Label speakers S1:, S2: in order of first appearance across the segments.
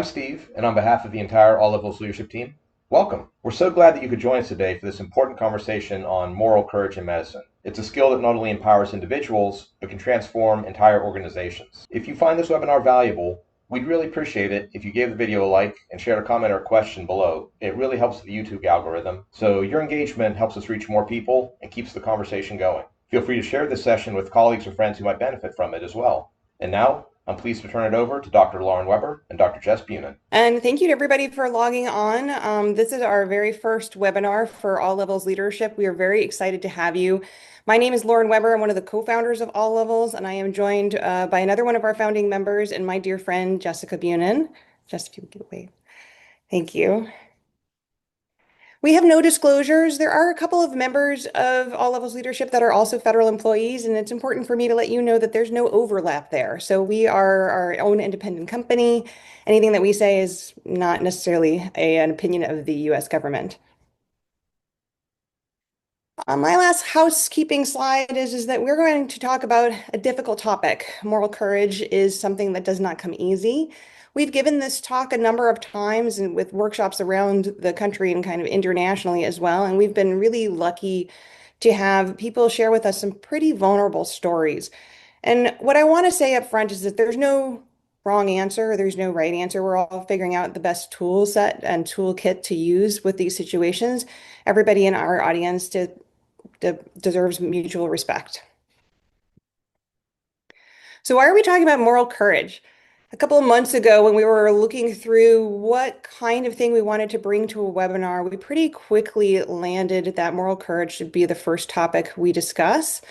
S1: Steve, and on behalf of the entire All Levels leadership team, welcome. We're so glad that you could join us today for this important conversation on moral courage in medicine. It's a skill that not only empowers individuals, but can transform entire organizations. If you find this webinar valuable, we'd really appreciate it if you gave the video a like and shared a comment or a question below. It really helps the YouTube algorithm, so your engagement helps us reach more people and keeps the conversation going. Feel free to share this session with colleagues or friends who might benefit from it as well. And now, I'm pleased to turn it over to Dr. Lauren Weber and Dr. Jess Bunin.
S2: And thank you to everybody for logging on. This is our very first webinar for All Levels Leadership. We are very excited to have you. My name is Lauren Weber. I'm one of the co-founders of All Levels, and I am joined by another one of our founding members and my dear friend, Jessica Bunin. Jess, if you would give a wave. Thank you. We have no disclosures. There are a couple of members of All Levels Leadership that are also federal employees, and it's important for me to let you know that there's no overlap there. So we are our own independent company. Anything that we say is not necessarily an opinion of the US government. My last housekeeping slide is that we're going to talk about a difficult topic. Moral courage is something that does not come easy. We've given this talk a number of times and with workshops around the country and kind of internationally as well. And we've been really lucky to have people share with us some pretty vulnerable stories. And what I want to say up front is that there's no wrong answer, there's no right answer. We're all figuring out the best tool set and toolkit to use with these situations. Everybody in our audience deserves mutual respect. So why are we talking about moral courage? A couple of months ago, when we were looking through what kind of thing we wanted to bring to a webinar, we pretty quickly landed that moral courage should be the first topic we discuss.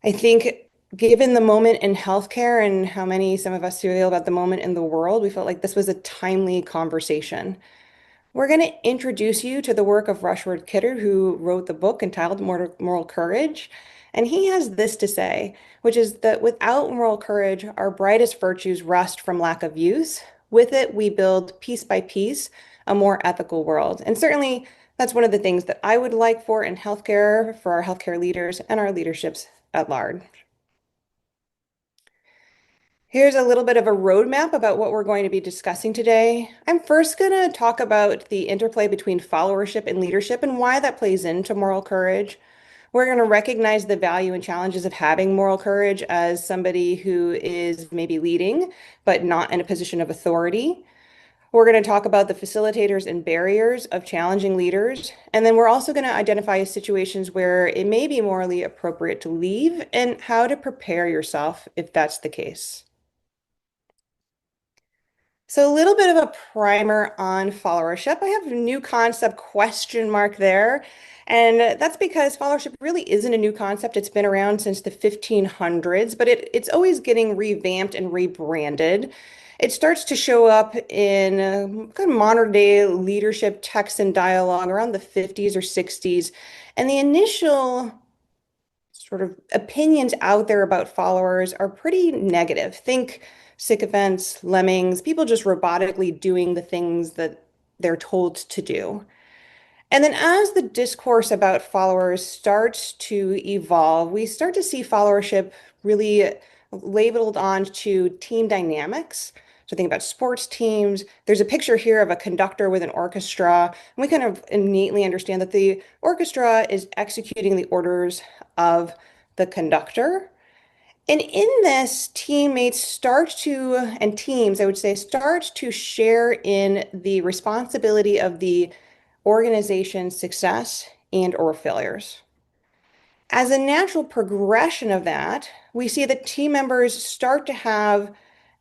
S2: I think given the moment in healthcare and how some of us feel about the moment in the world, we felt like this was a timely conversation. We're going to introduce you to the work of Rushworth Kidder, who wrote the book entitled Moral Courage. And he has this to say, which is that without moral courage, our brightest virtues rust from lack of use. With it, we build piece by piece a more ethical world. And certainly, that's one of the things that I would like for in healthcare, for our healthcare leaders and our leaderships at large. Here's a little bit of a roadmap about what we're going to be discussing today. I'm first going to talk about the interplay between followership and leadership and why that plays into moral courage. We're going to recognize the value and challenges of having moral courage as somebody who is maybe leading, but not in a position of authority. We're going to talk about the facilitators and barriers of challenging leaders. And then we're also going to identify situations where it may be morally appropriate to leave and how to prepare yourself if that's the case. So a little bit of a primer on followership. I have a new concept question mark there. And that's because followership really isn't a new concept. It's been around since the 1500s, but it's always getting revamped and rebranded. It starts to show up in kind of modern day leadership texts and dialogue around the 50s or 60s. And the initial sort of opinions out there about followers are pretty negative. Think sycophants, lemmings, people just robotically doing the things that they're told to do. And then as the discourse about followers starts to evolve, we start to see followership really labeled onto team dynamics. So think about sports teams. There's a picture here of a conductor with an orchestra. And we kind of innately understand that the orchestra is executing the orders of the conductor. And in this, teammates start to, and teams, I would say, start to share in the responsibility of the organization's success and or failures. As a natural progression of that, we see that team members start to have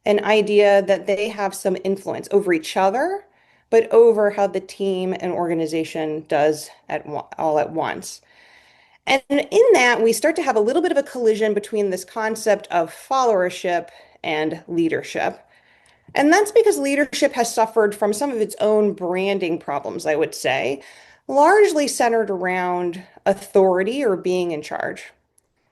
S2: an idea that they have some influence over each other, but over how the team and organization does all at once. And in that, we start to have a little bit of a collision between this concept of followership and leadership. And that's because leadership has suffered from some of its own branding problems, I would say, largely centered around authority or being in charge.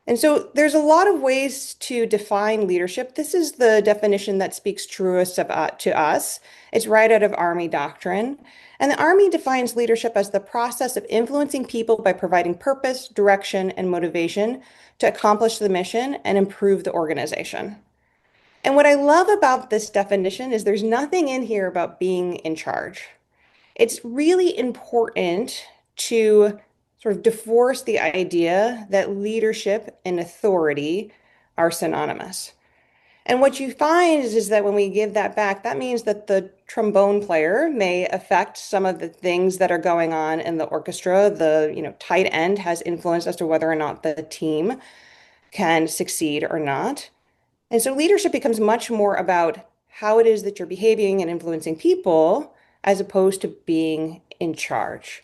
S2: And so there's a lot of ways to define leadership. This is the definition that speaks truest to us. It's right out of Army doctrine. And the Army defines leadership as the process of influencing people by providing purpose, direction, and motivation to accomplish the mission and improve the organization. And what I love about this definition is there's nothing in here about being in charge. It's really important to sort of divorce the idea that leadership and authority are synonymous. And what you find is that when we give that back, that means that the trombone player may affect some of the things that are going on in the orchestra. The, tight end has influence as to whether or not the team can succeed or not. And so leadership becomes much more about how it is that you're behaving and influencing people as opposed to being in charge.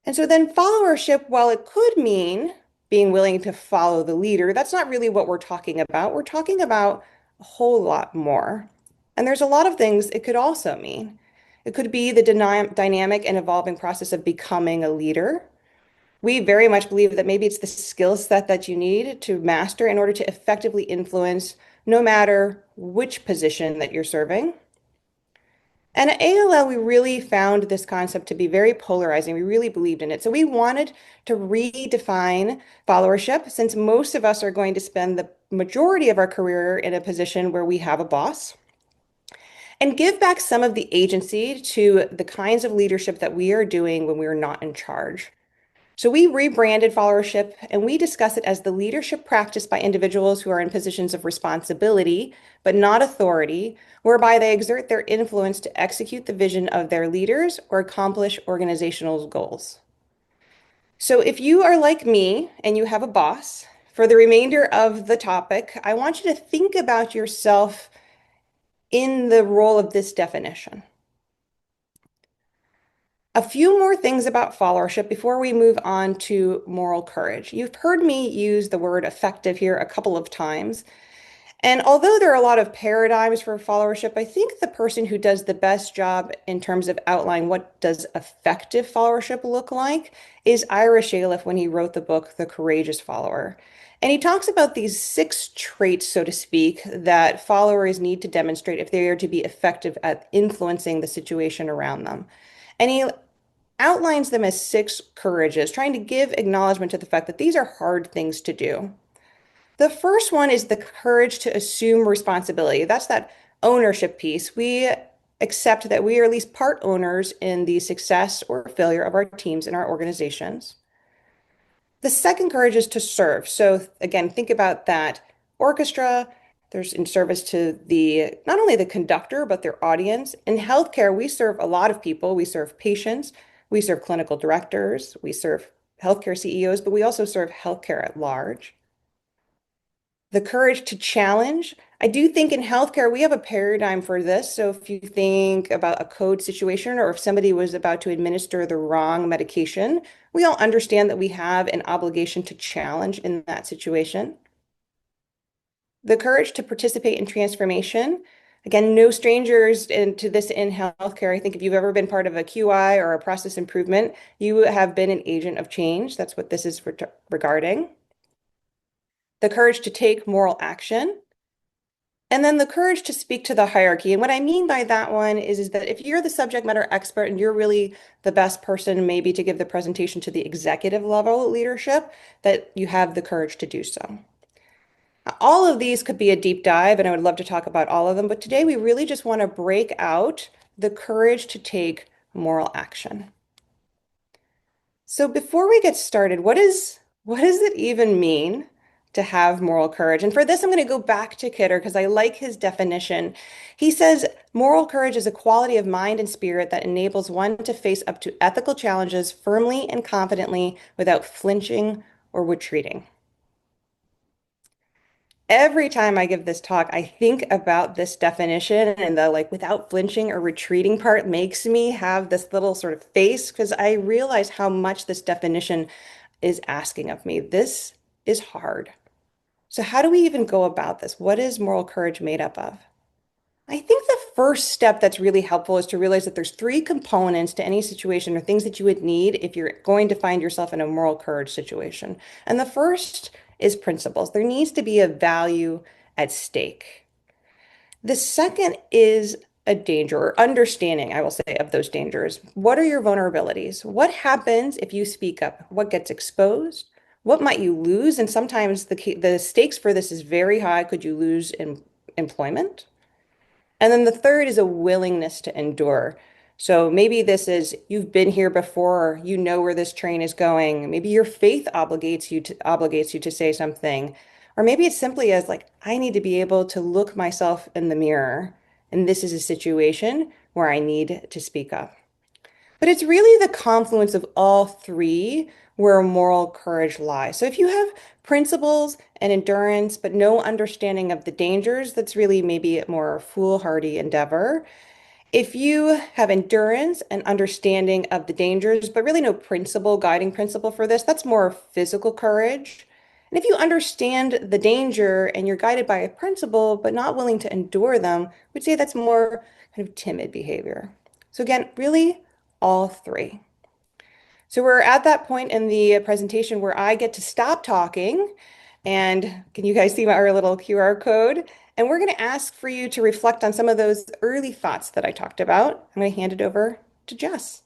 S2: And so then followership, while it could mean being willing to follow the leader, that's not really what we're talking about. We're talking about a whole lot more. And there's a lot of things it could also mean. It could be the dynamic and evolving process of becoming a leader. We very much believe that maybe it's the skill set that you need to master in order to effectively influence no matter which position that you're serving. And at ALL, we really found this concept to be very polarizing. We really believed in it. So we wanted to redefine followership since most of us are going to spend the majority of our career in a position where we have a boss and give back some of the agency to the kinds of leadership that we are doing when we are not in charge. So we rebranded followership and we discuss it as the leadership practiced by individuals who are in positions of responsibility, but not authority, whereby they exert their influence to execute the vision of their leaders or accomplish organizational goals. So if you are like me and you have a boss, for the remainder of the topic, I want you to think about yourself in the role of this definition. A few more things about followership before we move on to moral courage. You've heard me use the word effective here a couple of times. And although there are a lot of paradigms for followership, I think the person who does the best job in terms of outlining what does effective followership look like is Ira Shaleff when he wrote the book, The Courageous Follower. And he talks about these 6 traits, so to speak, that followers need to demonstrate if they are to be effective at influencing the situation around them. And he outlines them as 6 courages, trying to give acknowledgement to the fact that these are hard things to do. The first one is the courage to assume responsibility. That's that ownership piece. We accept that we are at least part owners in the success or failure of our teams and our organizations. The second courage is to serve. So again, think about that orchestra. There's in service to the not only the conductor, but their audience. In healthcare, we serve a lot of people. We serve patients, we serve clinical directors, we serve healthcare CEOs, but we also serve healthcare at large. The courage to challenge. I do think in healthcare, we have a paradigm for this. So if you think about a code situation or if somebody was about to administer the wrong medication, we all understand that we have an obligation to challenge in that situation. The courage to participate in transformation. Again, no strangers into this in healthcare. I think if you've ever been part of a QI or a process improvement, you have been an agent of change. That's what this is regarding. The courage to take moral action. And then the courage to speak to the hierarchy. And what I mean by that one is that if you're the subject matter expert and you're really the best person maybe to give the presentation to the executive level leadership, that you have the courage to do so. All of these could be a deep dive, and I would love to talk about all of them. But today we really just want to break out the courage to take moral action. So before we get started, what does it even mean to have moral courage? And for this, I'm going to go back to Kidder because I like his definition. He says moral courage is a quality of mind and spirit that enables one to face up to ethical challenges firmly and confidently without flinching or retreating. Every time I give this talk, I think about this definition and the like without flinching or retreating part makes me have this little sort of face because I realize how much this definition is asking of me. This is hard. So how do we even go about this? What is moral courage made up of? I think the first step that's really helpful is to realize that there's 3 components to any situation or things that you would need if you're going to find yourself in a moral courage situation. And the first is principles. There needs to be a value at stake. The second is a danger or understanding, I will say, of those dangers. What are your vulnerabilities? What happens if you speak up? What gets exposed? What might you lose? And sometimes the stakes for this is very high. Could you lose in employment. And then the third is a willingness to endure. So maybe this is you've been here before, you know where this train is going. Maybe your faith obligates you to say something. Or maybe it's simply as like, I need to be able to look myself in the mirror. And this is a situation where I need to speak up. But it's really the confluence of all three where moral courage lies. So if you have principles and endurance, but no understanding of the dangers, that's really maybe a more foolhardy endeavor. If you have endurance and understanding of the dangers, but really no guiding principle for this, that's more physical courage. And if you understand the danger and you're guided by a principle, but not willing to endure them, we'd say that's more kind of timid behavior. So again, really all three. So we're at that point in the presentation where I get to stop talking. And can you guys see our little QR code? And we're going to ask for you to reflect on some of those early thoughts that I talked about. I'm going to hand it over to Jess.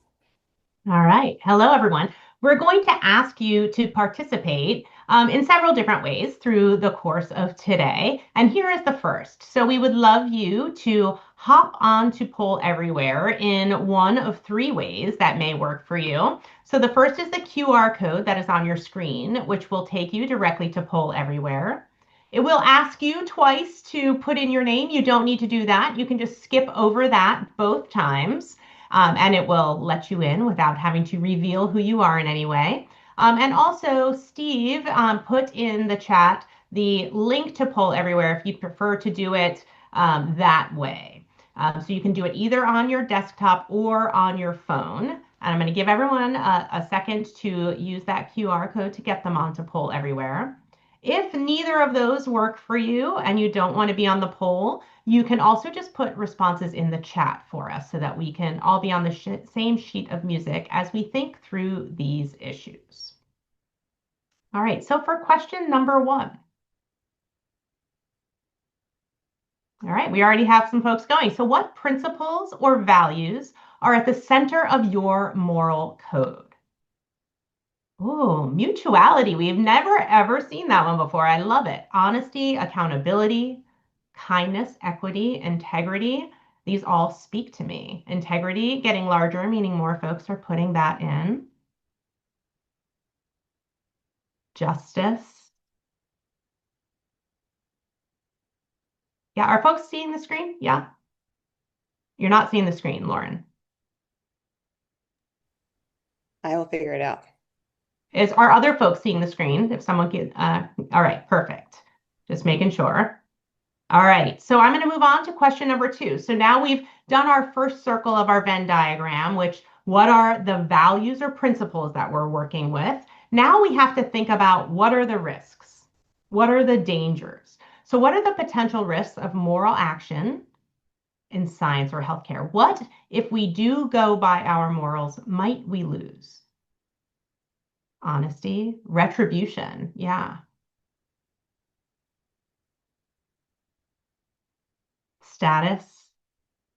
S3: All right. Hello, everyone. We're going to ask you to participate in several different ways through the course of today. And here is the first. So we would love you to hop on to Poll Everywhere in one of three ways that may work for you. So the first is the QR code that is on your screen, which will take you directly to Poll Everywhere. It will ask you twice to put in your name. You don't need to do that. You can just skip over that both times. And it will let you in without having to reveal who you are in any way. And also, Steve put in the chat the link to Poll Everywhere if you prefer to do it that way. So you can do it either on your desktop or on your phone. And I'm going to give everyone a second to use that QR code to get them onto Poll Everywhere. If neither of those work for you and you don't want to be on the poll, you can also just put responses in the chat for us so that we can all be on the same sheet of music as we think through these issues. All right, so for question number 1. All right, we already have some folks going. So what principles or values are at the center of your moral code? Oh, mutuality. We've never ever seen that one before. I love it. Honesty, accountability, kindness, equity, integrity. These all speak to me. Integrity getting larger, meaning more folks are putting that in. Justice. Yeah, are folks seeing the screen? Yeah. You're not seeing the screen, Lauren.
S2: I will figure it out.
S3: Are other folks seeing the screen? If someone can, all right, perfect. Just making sure. All right, so I'm going to move on to question number 2. So now we've done our first circle of our Venn diagram, which what are the values or principles that we're working with? Now we have to think about what are the risks? What are the dangers? So what are the potential risks of moral action in science or healthcare? What, if we do go by our morals, might we lose? Honesty, retribution, yeah. Status,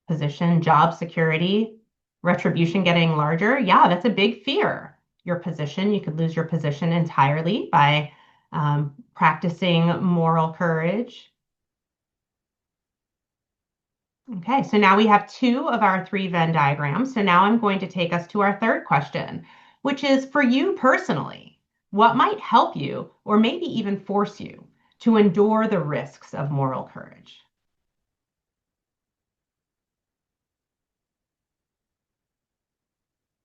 S3: position, job security, retribution getting larger. Yeah, that's a big fear. Your position, you could lose your position entirely by practicing moral courage. Okay, so now we have 2 of our 3 Venn diagrams. So now I'm going to take us to our third question, which is for you personally, what might help you or maybe even force you to endure the risks of moral courage?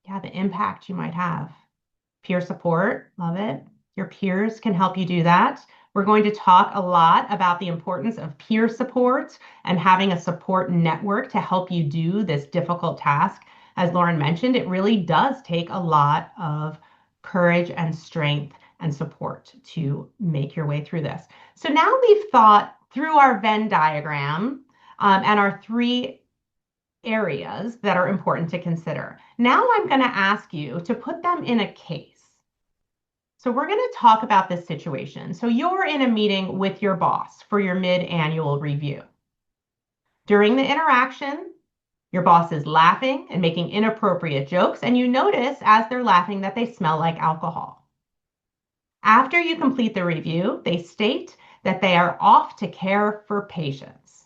S3: Yeah, the impact you might have. Peer support, love it. Your peers can help you do that. We're going to talk a lot about the importance of peer support and having a support network to help you do this difficult task. As Lauren mentioned, it really does take a lot of courage and strength and support to make your way through this. So now we've thought through our Venn diagram and our 3 areas that are important to consider. Now I'm going to ask you to put them in a case. So we're going to talk about this situation. So you're in a meeting with your boss for your mid-annual review. During the interaction, your boss is laughing and making inappropriate jokes, and you notice as they're laughing that they smell like alcohol. After you complete the review, they state that they are off to care for patients.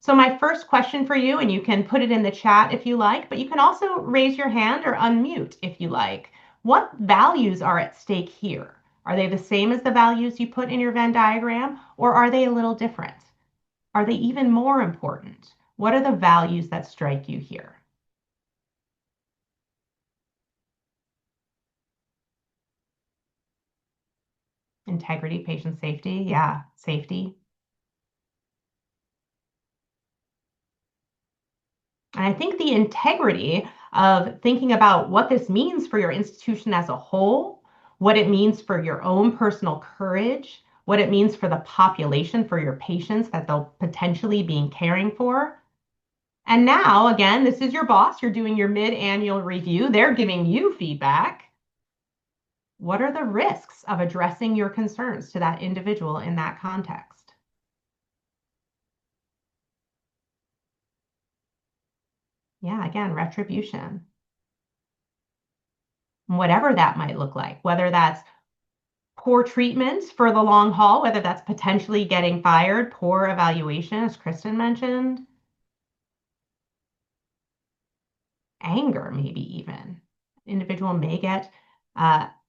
S3: So my first question for you, and you can put it in the chat if you like, but you can also raise your hand or unmute if you like. What values are at stake here? Are they the same as the values you put in your Venn diagram, or are they a little different? Are they even more important? What are the values that strike you here? Integrity, patient safety. Yeah, safety. And I think the integrity of thinking about what this means for your institution as a whole, what it means for your own personal courage, what it means for the population, for your patients that they'll potentially be caring for. And now, again, this is your boss. You're doing your mid-annual review. They're giving you feedback. What are the risks of addressing your concerns to that individual in that context? Yeah, again, retribution. Whatever that might look like, whether that's poor treatment for the long haul, whether that's potentially getting fired, poor evaluation, as Kristen mentioned, anger, maybe even. Individual may get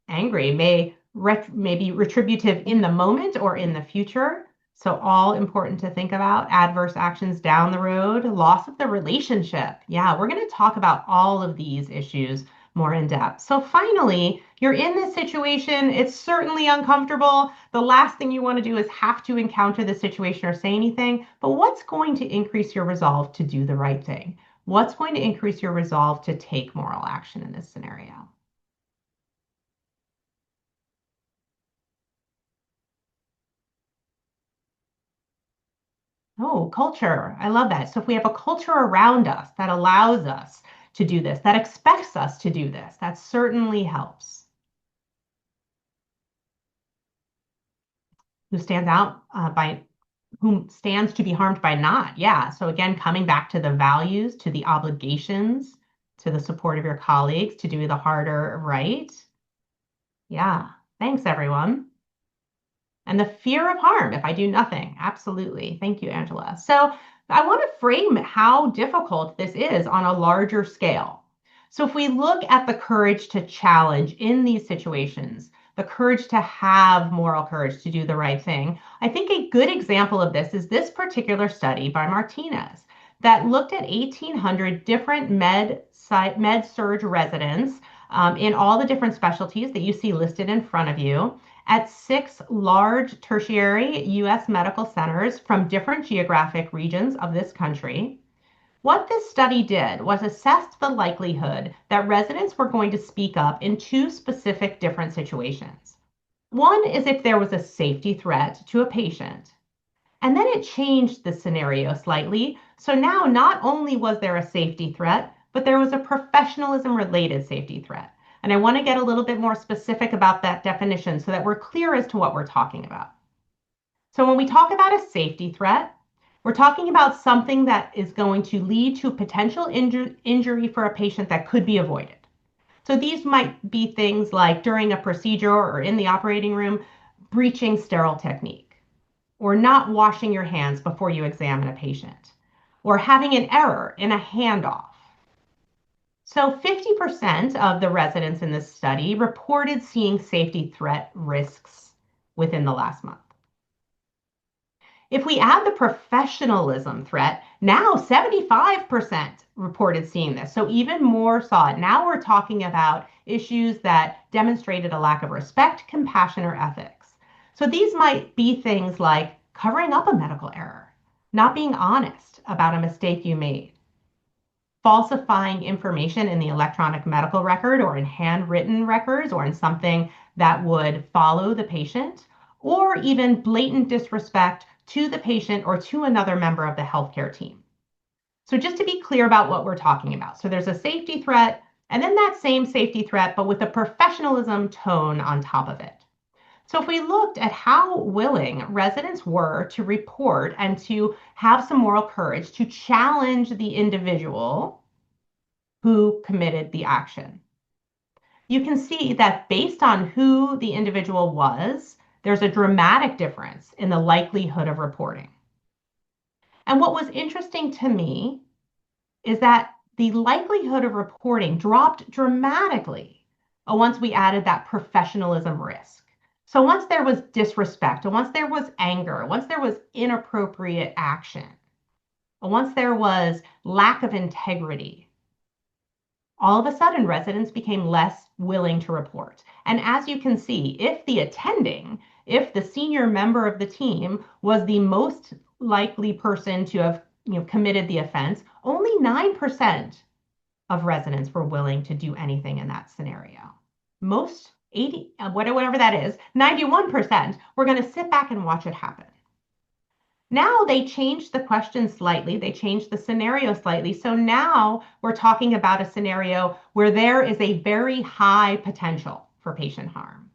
S3: angry, may be retributive in the moment or in the future. So all important to think about. Adverse actions down the road, loss of the relationship. Yeah, we're going to talk about all of these issues more in depth. So finally, you're in this situation. It's certainly uncomfortable. The last thing you want to do is have to encounter the situation or say anything. But what's going to increase your resolve to do the right thing? What's going to increase your resolve to take moral action in this scenario? Oh, culture. I love that. So if we have a culture around us that allows us to do this, that expects us to do this, that certainly helps. Who stands out by whom stands to be harmed by not? Yeah. So again, coming back to the values, to the obligations, to the support of your colleagues, to do the harder right. Yeah. Thanks, everyone. And the fear of harm if I do nothing. Absolutely. Thank you, Angela. So I want to frame how difficult this is on a larger scale. So if we look at the courage to challenge in these situations, the courage to have moral courage to do the right thing, I think a good example of this is this particular study by Martinez that looked at 1,800 different med-surg residents in all the different specialties that you see listed in front of you at 6 large tertiary U.S. medical centers from different geographic regions of this country. What this study did was assess the likelihood that residents were going to speak up in two specific different situations. One is if there was a safety threat to a patient. And then it changed the scenario slightly. So now not only was there a safety threat, but there was a professionalism related safety threat. And I want to get a little bit more specific about that definition so that we're clear as to what we're talking about. So when we talk about a safety threat, we're talking about something that is going to lead to potential injury for a patient that could be avoided. So these might be things like during a procedure or in the operating room, breaching sterile technique, or not washing your hands before you examine a patient, or having an error in a handoff. So 50% of the residents in this study reported seeing safety threat risks within the last month. If we add the professionalism threat, now 75% reported seeing this. So even more saw it. Now we're talking about issues that demonstrated a lack of respect, compassion, or ethics. So these might be things like covering up a medical error, not being honest about a mistake you made, falsifying information in the electronic medical record or in handwritten records or in something that would follow the patient, or even blatant disrespect to the patient or to another member of the healthcare team. So just to be clear about what we're talking about. So there's a safety threat, and then that same safety threat, but with a professionalism tone on top of it. So if we looked at how willing residents were to report and to have some moral courage to challenge the individual who committed the action, you can see that based on who the individual was, there's a dramatic difference in the likelihood of reporting. And what was interesting to me is that the likelihood of reporting dropped dramatically once we added that professionalism risk. So once there was disrespect, once there was anger, once there was inappropriate action, once there was lack of integrity, all of a sudden residents became less willing to report. And as you can see, if the senior member of the team was the most likely person to have committed the offense, only 9% of residents were willing to do anything in that scenario. Most 80, whatever that is, 91% were going to sit back and watch it happen. Now they changed the question slightly, they changed the scenario slightly. So now we're talking about a scenario where there is a very high potential for patient harm.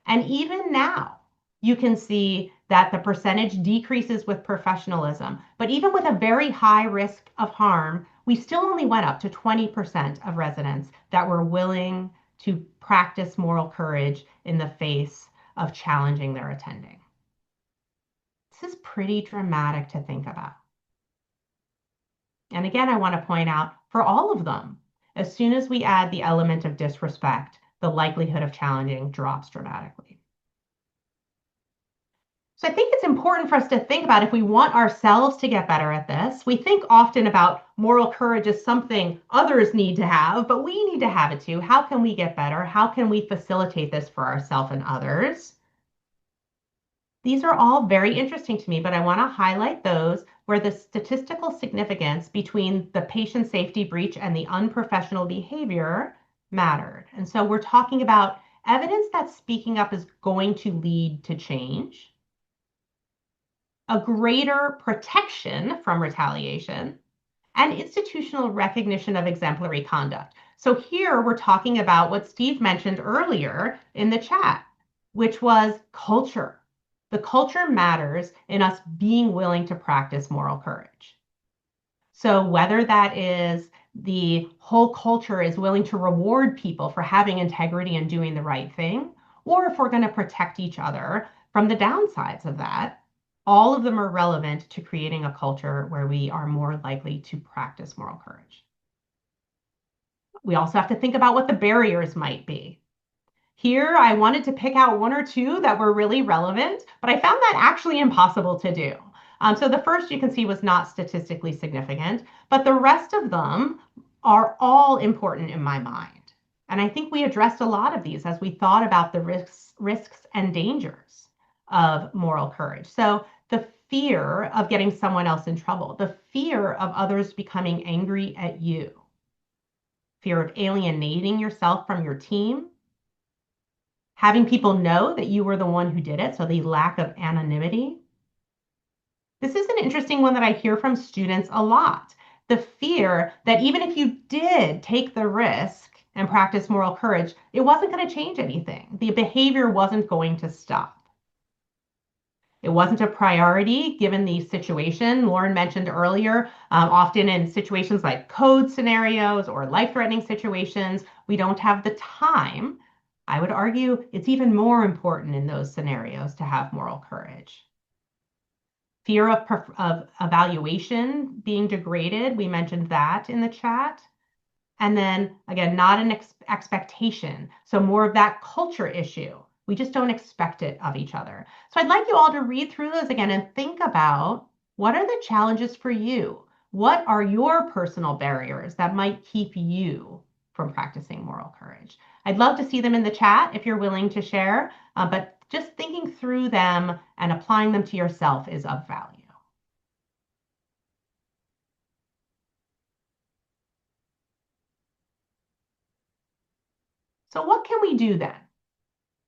S3: And even now, you can see that the percentage decreases with professionalism. But even with a very high risk of harm, we still only went up to 20% of residents that were willing to practice moral courage in the face of challenging their attending. This is pretty dramatic to think about. And again, I want to point out for all of them, as soon as we add the element of disrespect, the likelihood of challenging drops dramatically. So I think it's important for us to think about if we want ourselves to get better at this. We think often about moral courage as something others need to have, but we need to have it too. How can we get better? How can we facilitate this for ourselves and others? These are all very interesting to me, but I want to highlight those where the statistical significance between the patient safety breach and the unprofessional behavior mattered. And so we're talking about evidence that speaking up is going to lead to change, a greater protection from retaliation, and institutional recognition of exemplary conduct. So here we're talking about what Steve mentioned earlier in the chat, which was culture. The culture matters in us being willing to practice moral courage. So whether that is the whole culture is willing to reward people for having integrity and doing the right thing, or if we're going to protect each other from the downsides of that, all of them are relevant to creating a culture where we are more likely to practice moral courage. We also have to think about what the barriers might be. Here, I wanted to pick out one or two that were really relevant, but I found that actually impossible to do. So the first you can see was not statistically significant, but the rest of them are all important in my mind. And I think we addressed a lot of these as we thought about the risks and dangers of moral courage. So the fear of getting someone else in trouble, the fear of others becoming angry at you, fear of alienating yourself from your team, having people know that you were the one who did it, so the lack of anonymity. This is an interesting one that I hear from students a lot. The fear that even if you did take the risk and practice moral courage, it wasn't going to change anything. The behavior wasn't going to stop. It wasn't a priority given the situation. Lauren mentioned earlier, often in situations like code scenarios or life-threatening situations, we don't have the time. I would argue it's even more important in those scenarios to have moral courage. Fear of evaluation being degraded, we mentioned that in the chat. And then again, not an expectation. So more of that culture issue. We just don't expect it of each other. So I'd like you all to read through those again and think about what are the challenges for you? What are your personal barriers that might keep you from practicing moral courage? I'd love to see them in the chat if you're willing to share, but just thinking through them and applying them to yourself is of value. So what can we do then?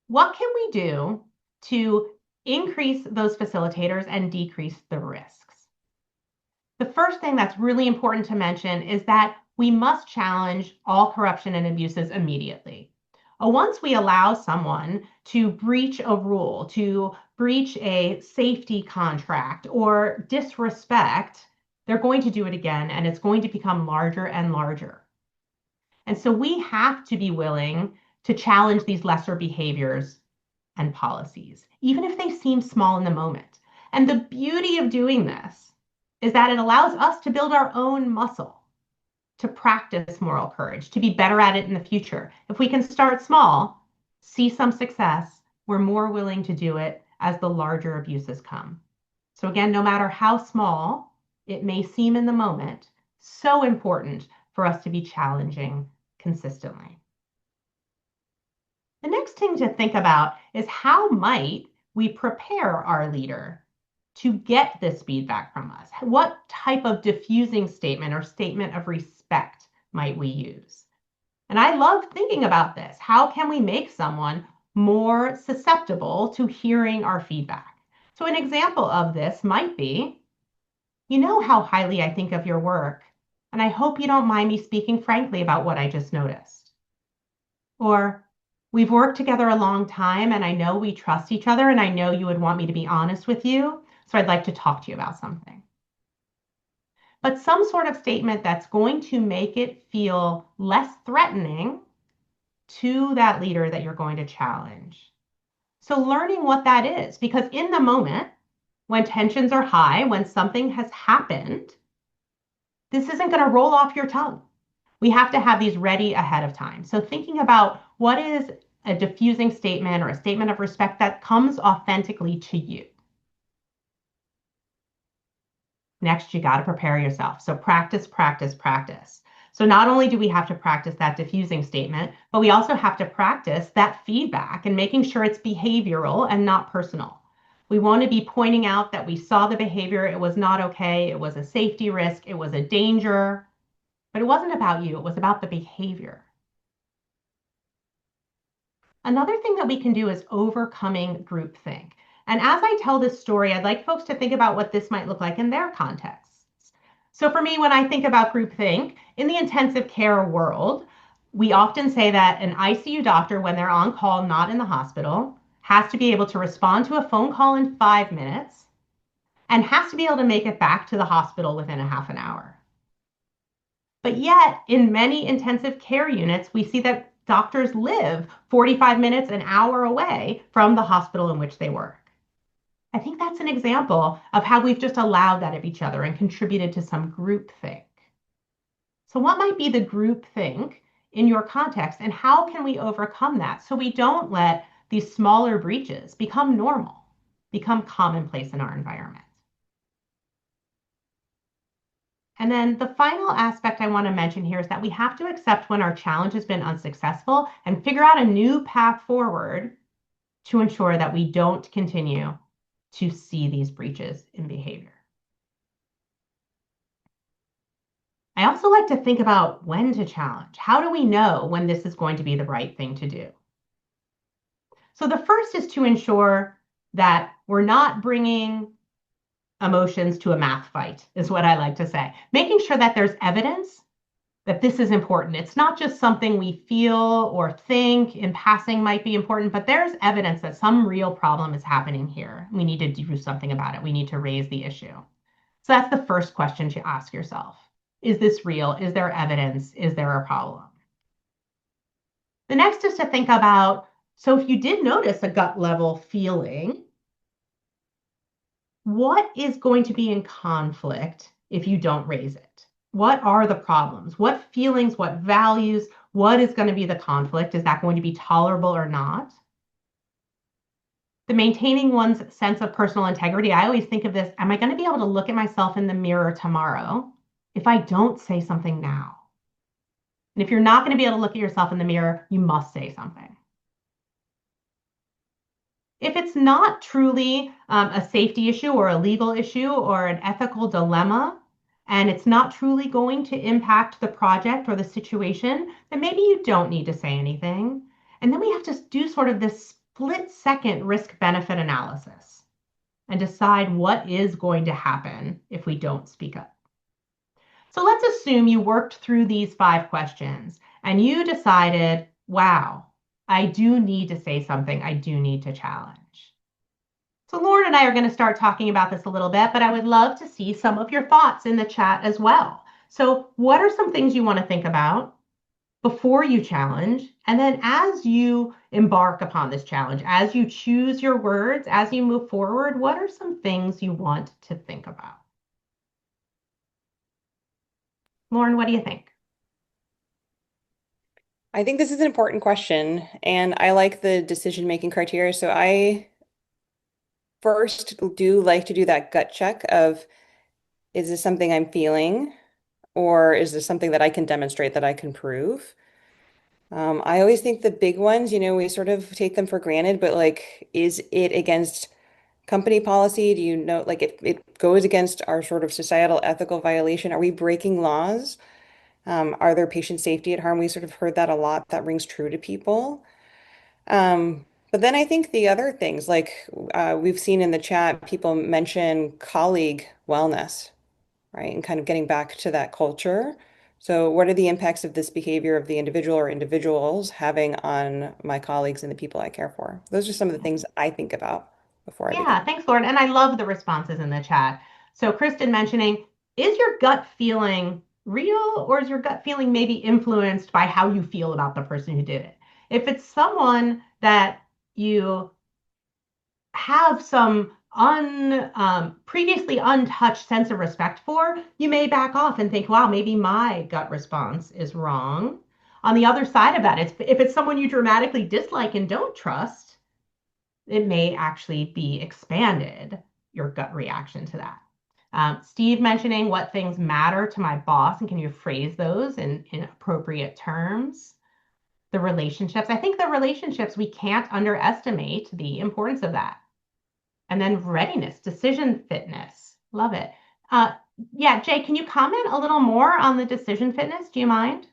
S3: What can we do to increase those facilitators and decrease the risks? The first thing that's really important to mention is that we must challenge all corruption and abuses immediately. Once we allow someone to breach a rule, to breach a safety contract or disrespect, they're going to do it again, and it's going to become larger and larger. And so we have to be willing to challenge these lesser behaviors and policies, even if they seem small in the moment. And the beauty of doing this is that it allows us to build our own muscle, to practice moral courage, to be better at it in the future. If we can start small, see some success, we're more willing to do it as the larger abuses come. So again, no matter how small it may seem in the moment, so important for us to be challenging consistently. The next thing to think about is how might we prepare our leader to get this feedback from us? What type of diffusing statement or statement of respect might we use? And I love thinking about this. How can we make someone more susceptible to hearing our feedback? So an example of this might be, you know how highly I think of your work, and I hope you don't mind me speaking frankly about what I just noticed. Or, we've worked together a long time, and I know we trust each other, and I know you would want me to be honest with you, so I'd like to talk to you about something. But some sort of statement that's going to make it feel less threatening to that leader that you're going to challenge. So learning what that is, because in the moment, when tensions are high, when something has happened, this isn't going to roll off your tongue. We have to have these ready ahead of time. So thinking about what is a diffusing statement or a statement of respect that comes authentically to you. Next, you got to prepare yourself. So practice, practice, practice. So not only do we have to practice that diffusing statement, but we also have to practice that feedback and making sure it's behavioral and not personal. We want to be pointing out that we saw the behavior, it was not okay, it was a safety risk, it was a danger, but it wasn't about you, it was about the behavior. Another thing that we can do is overcoming groupthink. And as I tell this story, I'd like folks to think about what this might look like in their contexts. So for me, when I think about groupthink, in the intensive care world, we often say that an ICU doctor, when they're on call, not in the hospital, has to be able to respond to a phone call in 5 minutes and has to be able to make it back to the hospital within a half an hour. But yet, in many intensive care units, we see that doctors live 45 minutes, an hour away from the hospital in which they work. I think that's an example of how we've just allowed that of each other and contributed to some groupthink. So what might be the groupthink in your context, and how can we overcome that so we don't let these smaller breaches become normal, become commonplace in our environment? And then the final aspect I want to mention here is that we have to accept when our challenge has been unsuccessful and figure out a new path forward to ensure that we don't continue to see these breaches in behavior. I also like to think about when to challenge. How do we know when this is going to be the right thing to do? So the first is to ensure that we're not bringing emotions to a math fight, is what I like to say. Making sure that there's evidence that this is important. It's not just something we feel or think in passing might be important, but there's evidence that some real problem is happening here. We need to do something about it. We need to raise the issue. So that's the first question to ask yourself. Is this real? Is there evidence? Is there a problem? The next is to think about, so if you did notice a gut level feeling, what is going to be in conflict if you don't raise it? What are the problems? What feelings, what values, what is going to be the conflict? Is that going to be tolerable or not? The maintaining one's sense of personal integrity, I always think of this, am I going to be able to look at myself in the mirror tomorrow if I don't say something now? And if you're not going to be able to look at yourself in the mirror, you must say something. If it's not truly a safety issue or a legal issue or an ethical dilemma, and it's not truly going to impact the project or the situation, then maybe you don't need to say anything. And then we have to do sort of this split-second risk-benefit analysis and decide what is going to happen if we don't speak up. So let's assume you worked through these 5 questions and you decided, wow, I do need to say something. I do need to challenge. So Lauren and I are going to start talking about this a little bit, but I would love to see some of your thoughts in the chat as well. So what are some things you want to think about before you challenge? And then as you embark upon this challenge, as you choose your words, as you move forward, what are some things you want to think about? Lauren, what do you think?
S2: I think this is an important question, and I like the decision-making criteria. So I first do like to do that gut check of, is this something I'm feeling, or is this something that I can demonstrate, that I can prove? I always think the big ones, we sort of take them for granted, but like, is it against company policy? Do you know, like it goes against our sort of societal ethical violation? Are we breaking laws? Are there patient safety at harm? We sort of heard that a lot. That rings true to people. But then I think the other things, like we've seen in the chat, people mention colleague wellness, right? And kind of getting back to that culture. So, what are the impacts of this behavior of the individual or individuals having on my colleagues and the people I care for? Those are some of the things I think about before I begin.
S3: Yeah, thanks, Lauren. And I love the responses in the chat. So, Kristen mentioning, is your gut feeling real or is your gut feeling maybe influenced by how you feel about the person who did it? If it's someone that you have some previously untouched sense of respect for, you may back off and think, wow, maybe my gut response is wrong. On the other side of that, if it's someone you dramatically dislike and don't trust, it may actually be expanded, your gut reaction to that. Steve mentioning what things matter to my boss, and can you phrase those in appropriate terms? The relationships, I think the relationships, we can't underestimate the importance of that. And then readiness, decision fitness. Love it. Yeah, Jay, can you comment a little more on the decision fitness? Do you mind?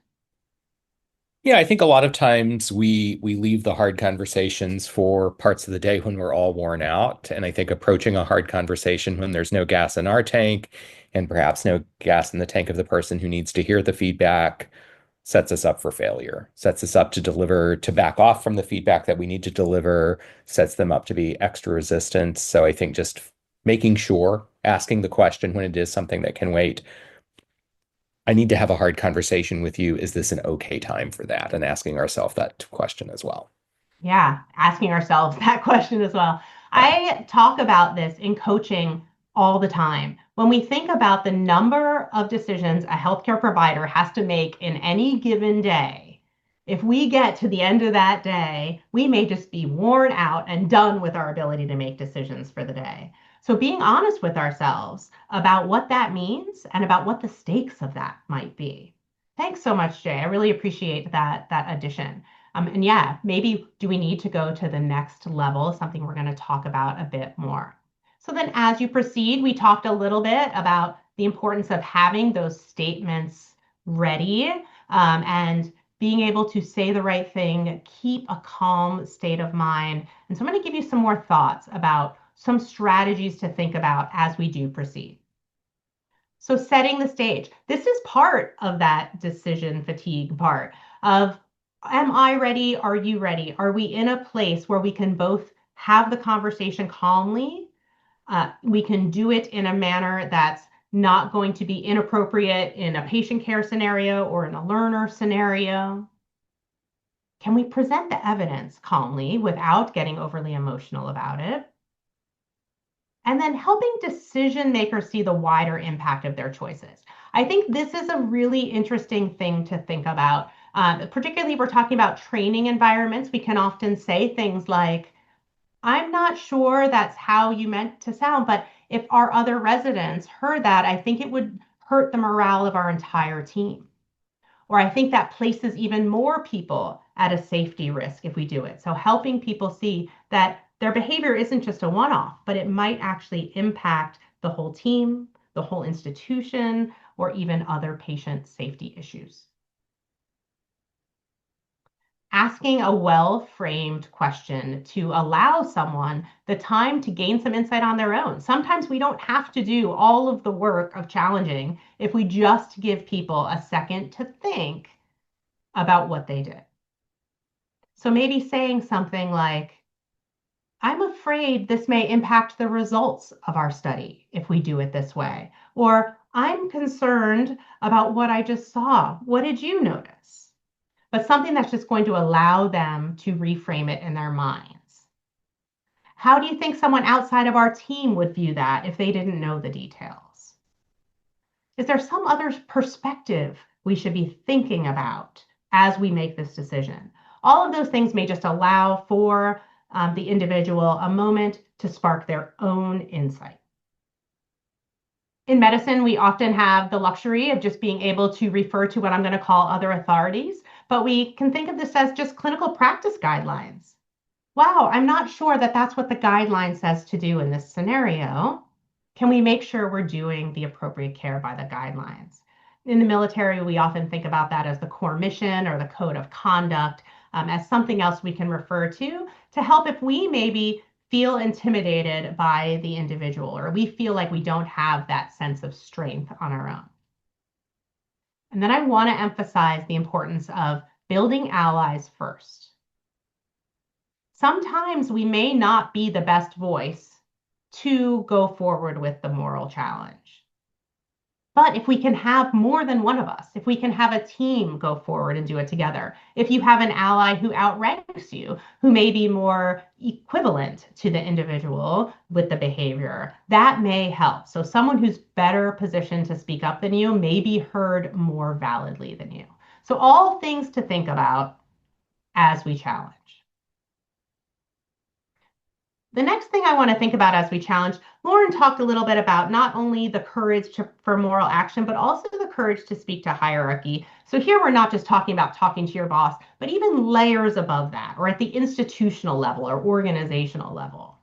S4: Yeah, I think a lot of times we leave the hard conversations for parts of the day when we're all worn out. And I think approaching a hard conversation when there's no gas in our tank and perhaps no gas in the tank of the person who needs to hear the feedback sets us up for failure, sets us up to deliver, to back off from the feedback that we need to deliver, sets them up to be extra resistant. So I think just making sure, asking the question when it is something that can wait, I need to have a hard conversation with you. Is this an okay time for that? And asking ourselves that question as well.
S3: Yeah, asking ourselves that question as well.
S4: Yeah.
S3: I talk about this in coaching all the time. When we think about the number of decisions a healthcare provider has to make in any given day, if we get to the end of that day, we may just be worn out and done with our ability to make decisions for the day. So being honest with ourselves about what that means and about what the stakes of that might be. Thanks so much, Jay. I really appreciate that addition. And yeah, maybe do we need to go to the next level, something we're going to talk about a bit more. So then as you proceed, we talked a little bit about the importance of having those statements ready and being able to say the right thing, keep a calm state of mind. And so I'm going to give you some more thoughts about some strategies to think about as we do proceed. So setting the stage. This is part of that decision fatigue part of, am I ready? Are you ready? Are we in a place where we can both have the conversation calmly? We can do it in a manner that's not going to be inappropriate in a patient care scenario or in a learner scenario. Can we present the evidence calmly without getting overly emotional about it? And then helping decision makers see the wider impact of their choices. I think this is a really interesting thing to think about. Particularly if we're talking about training environments, we can often say things like, I'm not sure that's how you meant to sound, but if our other residents heard that, I think it would hurt the morale of our entire team. Or I think that places even more people at a safety risk if we do it. So helping people see that their behavior isn't just a one-off, but it might actually impact the whole team, the whole institution, or even other patient safety issues. Asking a well-framed question to allow someone the time to gain some insight on their own. Sometimes we don't have to do all of the work of challenging if we just give people a second to think about what they did. So maybe saying something like, I'm afraid this may impact the results of our study if we do it this way. Or I'm concerned about what I just saw. What did you notice? But something that's just going to allow them to reframe it in their minds. How do you think someone outside of our team would view that if they didn't know the details? Is there some other perspective we should be thinking about as we make this decision? All of those things may just allow for the individual a moment to spark their own insight. In medicine, we often have the luxury of just being able to refer to what I'm going to call other authorities, but we can think of this as just clinical practice guidelines. Wow, I'm not sure that that's what the guideline says to do in this scenario. Can we make sure we're doing the appropriate care by the guidelines? In the military, we often think about that as the core mission or the code of conduct, as something else we can refer to help if we maybe feel intimidated by the individual, or we feel like we don't have that sense of strength on our own. And then I want to emphasize the importance of building allies first. Sometimes we may not be the best voice to go forward with the moral challenge. But if we can have more than one of us, if we can have a team go forward and do it together, if you have an ally who outranks you, who may be more equivalent to the individual with the behavior, that may help. So someone who's better positioned to speak up than you may be heard more validly than you. So all things to think about as we challenge. The next thing I want to think about as we challenge, Lauren talked a little bit about not only the courage for moral action, but also the courage to speak to hierarchy. So here we're not just talking about talking to your boss, but even layers above that, or at the institutional level or organizational level.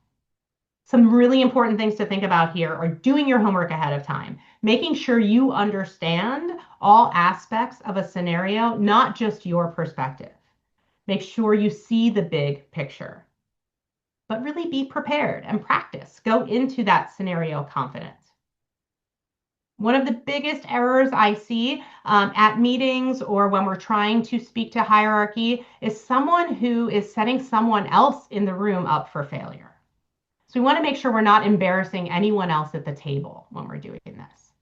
S3: Some really important things to think about here are doing your homework ahead of time, making sure you understand all aspects of a scenario, not just your perspective. Make sure you see the big picture. But really be prepared and practice. Go into that scenario confident. One of the biggest errors I see at meetings or when we're trying to speak to hierarchy is someone who is setting someone else in the room up for failure. So we want to make sure we're not embarrassing anyone else at the table when we're doing this.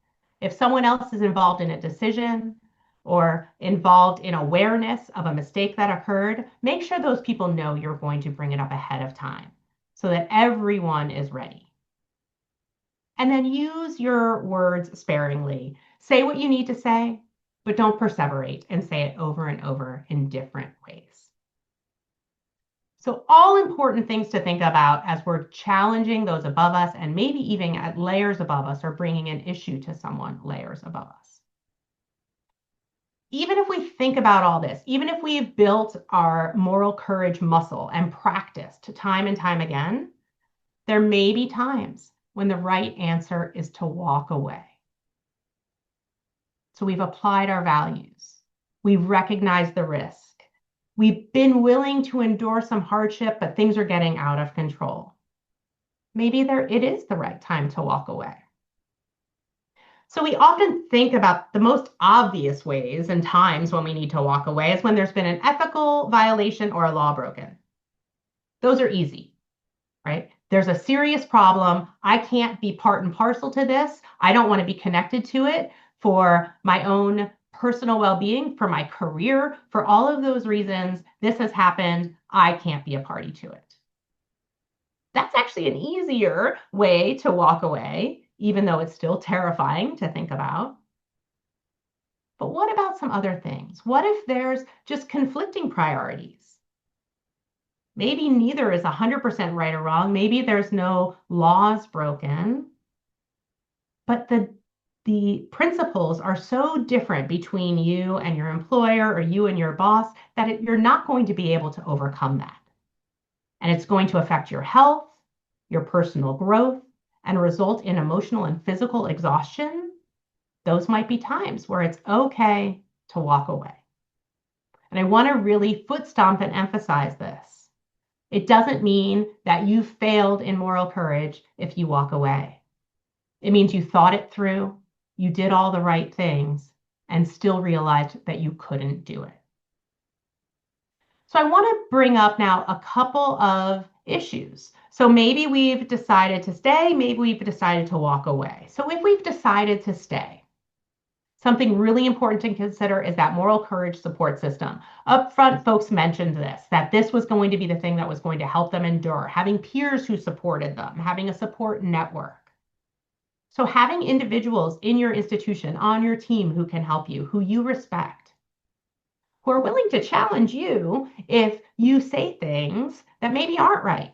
S3: If someone else is involved in a decision or involved in awareness of a mistake that occurred, make sure those people know you're going to bring it up ahead of time so that everyone is ready. And then use your words sparingly. Say what you need to say, but don't perseverate and say it over and over in different ways. So all important things to think about as we're challenging those above us and maybe even at layers above us or bringing an issue to someone layers above us. Even if we think about all this, even if we've built our moral courage muscle and practiced time and time again, there may be times when the right answer is to walk away. So we've applied our values. We've recognized the risk. We've been willing to endure some hardship, but things are getting out of control. Maybe it is the right time to walk away. So we often think about the most obvious ways and times when we need to walk away is when there's been an ethical violation or a law broken. Those are easy, right? There's a serious problem. I can't be part and parcel to this. I don't want to be connected to it for my own personal well-being, for my career, for all of those reasons. This has happened. I can't be a party to it. That's actually an easier way to walk away, even though it's still terrifying to think about. But what about some other things? What if there's just conflicting priorities? Maybe neither is 100% right or wrong. Maybe there's no laws broken, but the principles are so different between you and your employer or you and your boss that you're not going to be able to overcome that. And it's going to affect your health, your personal growth, and result in emotional and physical exhaustion. Those might be times where it's okay to walk away. And I want to really foot stomp and emphasize this. It doesn't mean that you failed in moral courage if you walk away. It means you thought it through, you did all the right things, and still realized that you couldn't do it. So I want to bring up now a couple of issues. So maybe we've decided to stay, maybe we've decided to walk away. So if we've decided to stay, something really important to consider is that moral courage support system. Up front, folks mentioned this, that this was going to be the thing that was going to help them endure, having peers who supported them, having a support network. So having individuals in your institution, on your team who can help you, who you respect, who are willing to challenge you if you say things that maybe aren't right.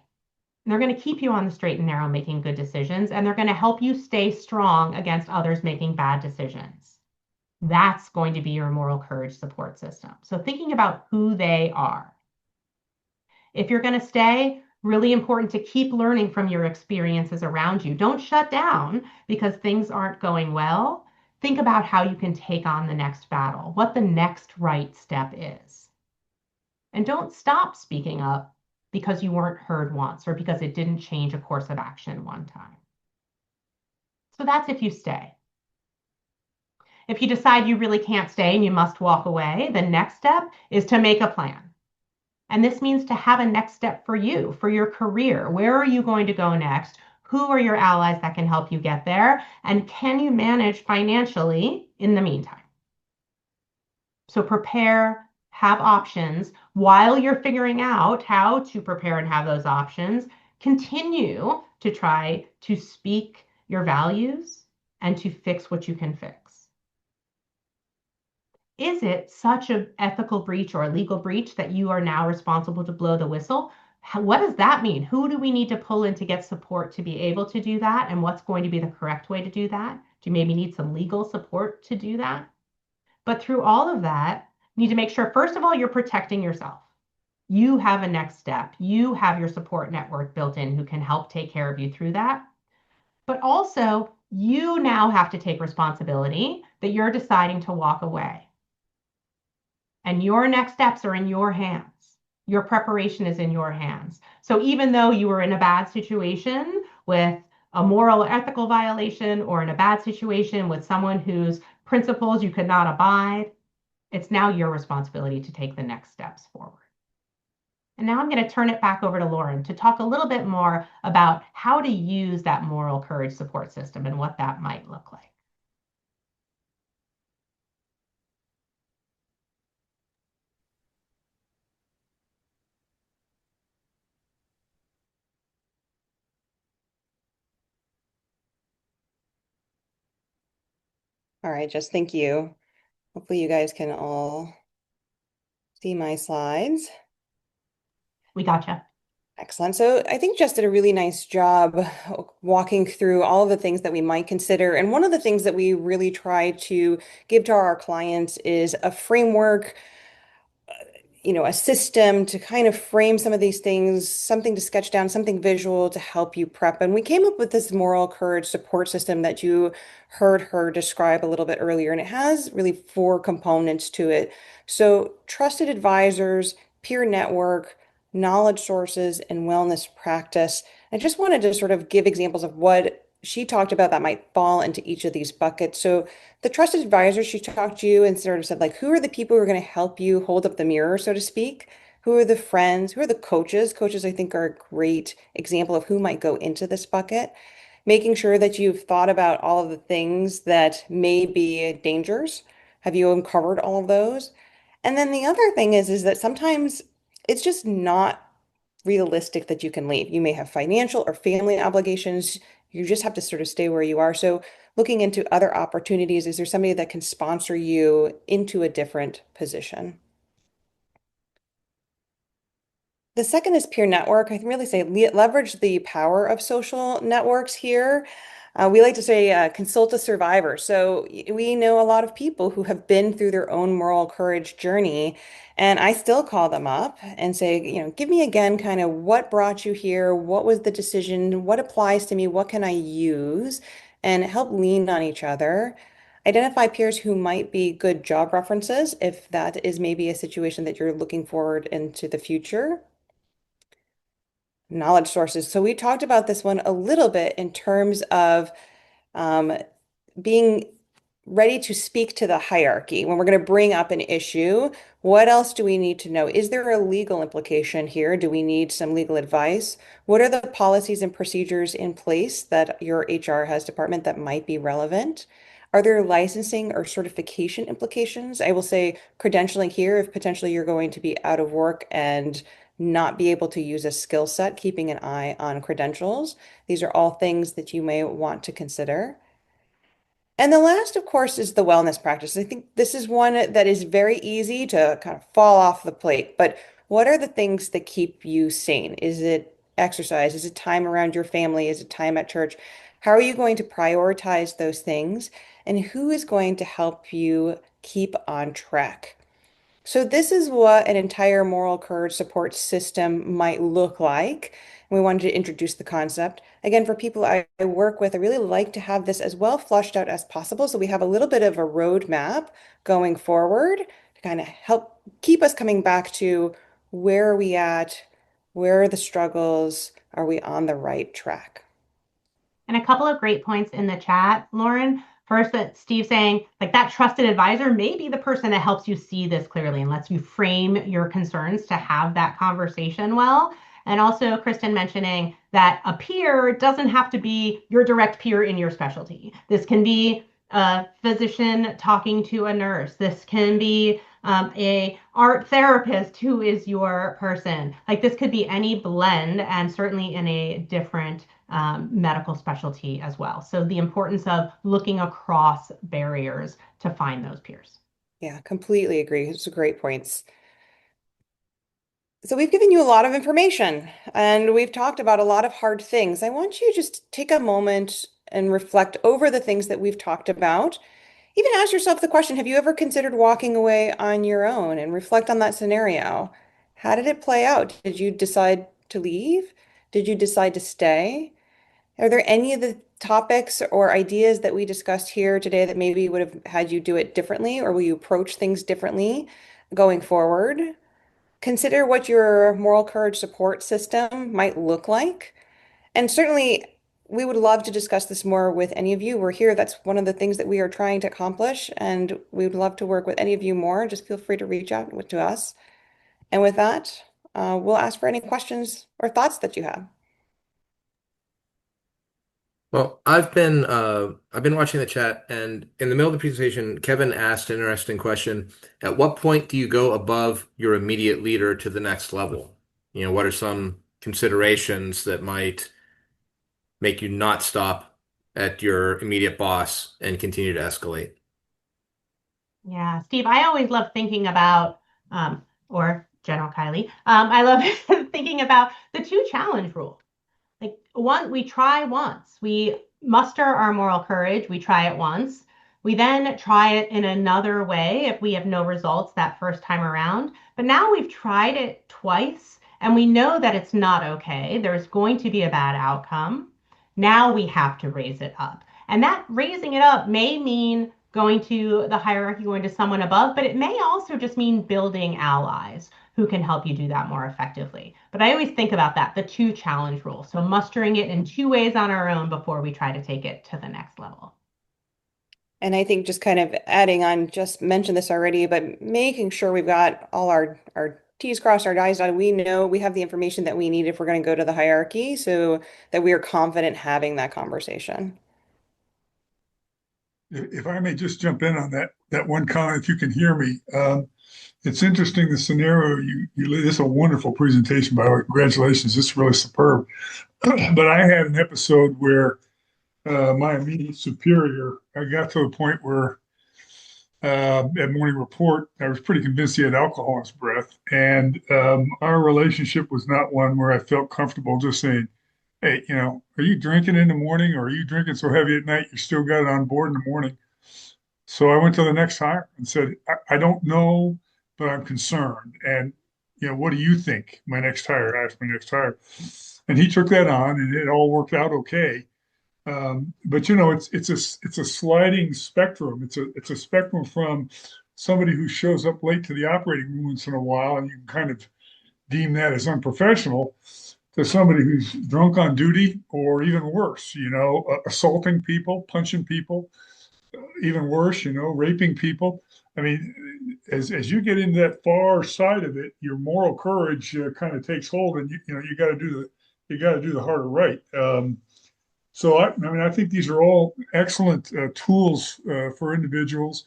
S3: And they're going to keep you on the straight and narrow making good decisions, and they're going to help you stay strong against others making bad decisions. That's going to be your moral courage support system. So thinking about who they are. If you're going to stay, really important to keep learning from your experiences around you. Don't shut down because things aren't going well. Think about how you can take on the next battle, what the next right step is. And don't stop speaking up because you weren't heard once or because it didn't change a course of action one time. So that's if you stay. If you decide you really can't stay and you must walk away, the next step is to make a plan. And this means to have a next step for you, for your career. Where are you going to go next? Who are your allies that can help you get there? And can you manage financially in the meantime? So prepare, have options while you're figuring out how to prepare and have those options. Continue to try to speak your values and to fix what you can fix. Is it such an ethical breach or a legal breach that you are now responsible to blow the whistle? What does that mean? Who do we need to pull in to get support to be able to do that? And what's going to be the correct way to do that? Do you maybe need some legal support to do that? But through all of that, you need to make sure, first of all, you're protecting yourself. You have a next step. You have your support network built in who can help take care of you through that. But also, you now have to take responsibility that you're deciding to walk away. And your next steps are in your hands. Your preparation is in your hands. So even though you were in a bad situation with a moral or ethical violation or in a bad situation with someone whose principles you could not abide, it's now your responsibility to take the next steps forward. And now I'm going to turn it back over to Lauren to talk a little bit more about how to use that moral courage support system and what that might look like.
S2: All right, just thank you. Hopefully you guys can all see my slides.
S3: We gotcha.
S2: Excellent. So I think Jess did a really nice job walking through all of the things that we might consider. And one of the things that we really try to give to our clients is a framework, a system to kind of frame some of these things, something to sketch down, something visual to help you prep. And we came up with this moral courage support system that you heard her describe a little bit earlier. And it has really 4 components to it. So trusted advisors, peer network, knowledge sources, and wellness practice. I just wanted to sort of give examples of what she talked about that might fall into each of these buckets. So the trusted advisor, she talked to you and sort of said, like, who are the people who are going to help you hold up the mirror, so to speak? Who are the friends? Who are the coaches? Coaches, I think, are a great example of who might go into this bucket. Making sure that you've thought about all of the things that may be dangers. Have you uncovered all of those? And then the other thing is that sometimes it's just not realistic that you can leave. You may have financial or family obligations. You just have to sort of stay where you are. So looking into other opportunities, is there somebody that can sponsor you into a different position? The second is peer network. I can really say leverage the power of social networks here. We like to say consult a survivor. So we know a lot of people who have been through their own moral courage journey, and I still call them up and say, give me again kind of what brought you here, what was the decision, what applies to me, what can I use, and help lean on each other. Identify peers who might be good job references if that is maybe a situation that you're looking forward into the future. Knowledge sources. So we talked about this one a little bit in terms of um, being ready to speak to the hierarchy. When we're going to bring up an issue, what else do we need to know? Is there a legal implication here? Do we need some legal advice? What are the policies and procedures in place that your HR has department that might be relevant? Are there licensing or certification implications? I will say credentialing here if potentially you're going to be out of work and not be able to use a skill set, keeping an eye on credentials. These are all things that you may want to consider. And the last, of course, is the wellness practice. I think this is one that is very easy to kind of fall off the plate. But what are the things that keep you sane? Is it exercise? Is it time around your family? Is it time at church? How are you going to prioritize those things? And who is going to help you keep on track? So this is what an entire moral courage support system might look like. We wanted to introduce the concept. Again, for people I work with, I really like to have this as well flushed out as possible. So we have a little bit of a roadmap going forward to kind of help keep us coming back to where are we at? Where are the struggles? Are we on the right track?
S3: And a couple of great points in the chat, Lauren. First, that Steve saying, like, that trusted advisor may be the person that helps you see this clearly and lets you frame your concerns to have that conversation well. And also, Kristen mentioning that a peer doesn't have to be your direct peer in your specialty. This can be a physician talking to a nurse. This can be a art therapist who is your person. Like, this could be any blend, and certainly in a different medical specialty as well. So the importance of looking across barriers to find those peers.
S2: Yeah, completely agree. It's great points. So we've given you a lot of information and we've talked about a lot of hard things. I want you to just take a moment and reflect over the things that we've talked about. Even ask yourself the question, have you ever considered walking away on your own and reflect on that scenario? How did it play out? Did you decide to leave? Did you decide to stay? Are there any of the topics or ideas that we discussed here today that maybe would have had you do it differently, or will you approach things differently going forward? Consider what your moral courage support system might look like. And certainly, we would love to discuss this more with any of you. We're here. That's one of the things that we are trying to accomplish. And we would love to work with any of you more. Just feel free to reach out to us. And with that, we'll ask for any questions or thoughts that you have.
S5: Well, I've been watching the chat, and in the middle of the presentation, Kevin asked an interesting question. At what point do you go above your immediate leader to the next level? You know, what are some considerations that might make you not stop at your immediate boss and continue to escalate?
S3: Yeah, Steve, I always love thinking about, or General Kylie, I love thinking about the two challenge rule. Like, one, we try once. We muster our moral courage. We try it once. We then try it in another way if we have no results that first time around. But now we've tried it twice and we know that it's not okay. There's going to be a bad outcome. Now we have to raise it up. And that raising it up may mean going to the hierarchy, going to someone above, but it may also just mean building allies who can help you do that more effectively. But I always think about that, the two challenge rule. So mustering it in two ways on our own before we try to take it to the next level.
S2: And I think just kind of adding on, just mentioned this already, but making sure we've got all our T's crossed, our I's dotted. We know we have the information that we need if we're going to go to the hierarchy so that we are confident having that conversation.
S6: If I may just jump in on that one comment, if you can hear me. It's interesting, the scenario this is a wonderful presentation, by the way. Congratulations, this is really superb. But I had an episode where my immediate superior, I got to the point where at morning report, I was pretty convinced he had alcohol in his breath. And our relationship was not one where I felt comfortable just saying, hey, are you drinking in the morning, or are you drinking so heavy at night you still got it on board in the morning? So I went to the next hire and said, I don't know, but I'm concerned. And, what do you think? My next hire asked my next hire. And he took that on and it all worked out okay. But it's a sliding spectrum. It's a spectrum from somebody who shows up late to the operating room once in a while, and you can kind of deem that as unprofessional, to somebody who's drunk on duty, or even worse, assaulting people, punching people, even worse, raping people. I mean, as you get into that far side of it, your moral courage kind of takes hold, and you got to do the harder right. So I think these are all excellent tools for individuals,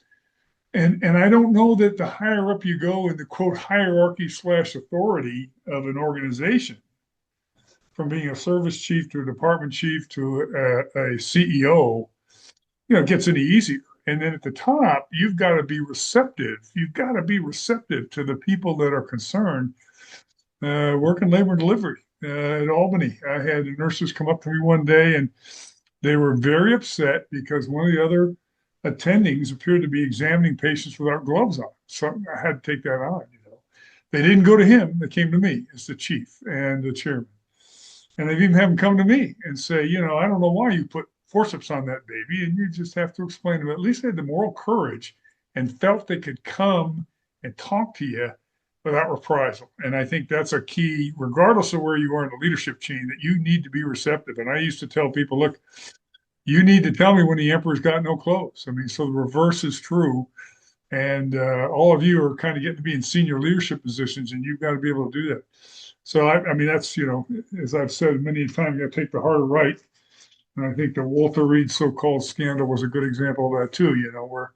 S6: and I don't know that the higher up you go in the quote hierarchy / authority of an organization, from being a service chief to a department chief to a CEO, gets any easier. And then at the top, you've got to be receptive. You've got to be receptive to the people that are concerned. Working labor and delivery at Albany, I had nurses come up to me one day, and they were very upset because one of the other attendings appeared to be examining patients without gloves on. So I had to take that on. They didn't go to him; they came to me as the chief and the chairman. And they've even had them come to me and say, I don't know why you put forceps on that baby. And you just have to explain to them. At least they had the moral courage and felt they could come and talk to you without reprisal. And I think that's a key, regardless of where you are in the leadership chain, that you need to be receptive. And I used to tell people, look, you need to tell me when the emperor's got no clothes. I mean, so the reverse is true. And all of you are kind of getting to be in senior leadership positions, and you've got to be able to do that. So, I mean, that's, as I've said many times, you got to take the harder right. And I think the Walter Reed so-called scandal was a good example of that too, where,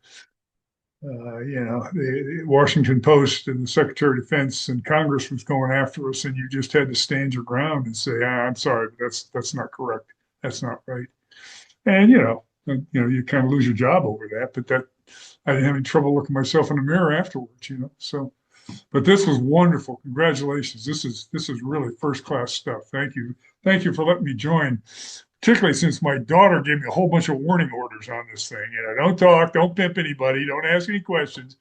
S6: the Washington Post and the Secretary of Defense and Congress was going after us, and you just had to stand your ground and say, I'm sorry, but that's not correct. That's not right. And, you kind of lose your job over that, but I didn't have any trouble looking myself in the mirror afterwards, so. But this was wonderful. Congratulations. This is really first class stuff. Thank you. Thank you for letting me join, particularly since my daughter gave me a whole bunch of warning orders on this thing. Don't talk, don't pimp anybody, don't ask any questions.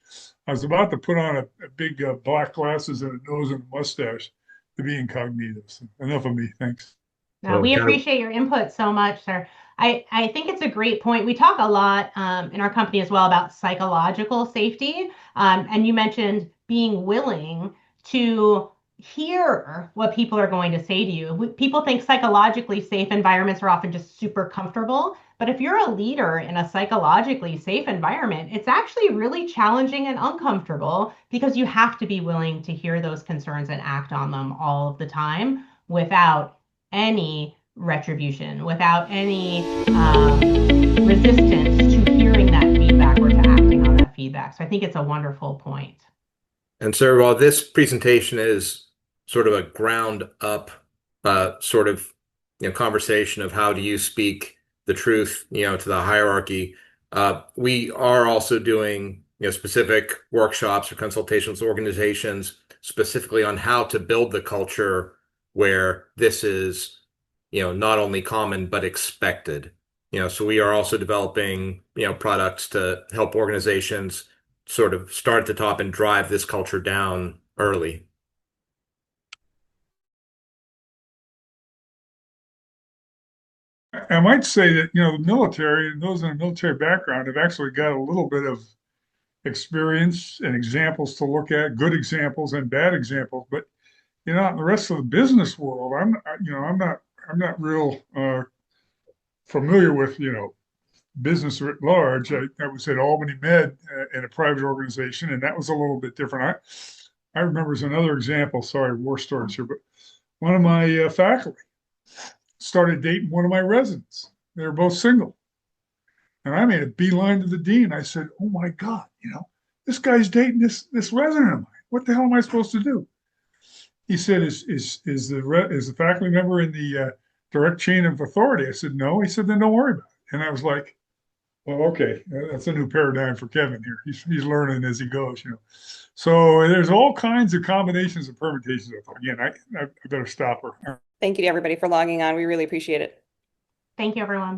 S6: I was about to put on a big black glasses and a nose and a mustache to be incognito. So enough of me. Thanks.
S3: No, we appreciate your input so much, sir. I think it's a great point. We talk a lot in our company as well about psychological safety. And you mentioned being willing to hear what people are going to say to you. People think psychologically safe environments are often just super comfortable. But if you're a leader in a psychologically safe environment, it's actually really challenging and uncomfortable because you have to be willing to hear those concerns and act on them all of the time without any retribution, without any resistance to hearing that feedback or to acting on that feedback. So I think it's a wonderful point.
S5: And sir, while this presentation is sort of a ground up sort of conversation of how do you speak the truth to the hierarchy, we are also doing specific workshops or consultations with organizations specifically on how to build the culture where this is not only common but expected. So we are also developing products to help organizations sort of start at the top and drive this culture down early.
S6: I might say that the military and those in a military background have actually got a little bit of experience and examples to look at, good examples and bad examples. But in the rest of the business world, I'm not real familiar with business writ large. I was at Albany Med in a private organization, and that was a little bit different. I remember as another example. Sorry, war stories here, but one of my faculty started dating one of my residents. They were both single, and I made a beeline to the dean. I said, "Oh my God, this guy's dating this resident of mine. What the hell am I supposed to do?" He said, "Is the faculty member in the direct chain of authority?" I said, "No." He said, "Then don't worry about it." And I was like, "Well, okay, that's a new paradigm for Kevin here. He's learning as he goes, So there's all kinds of combinations and permutations. Again, I better stop her.
S2: Thank you to everybody for logging on. We really appreciate it.
S3: Thank you, everyone.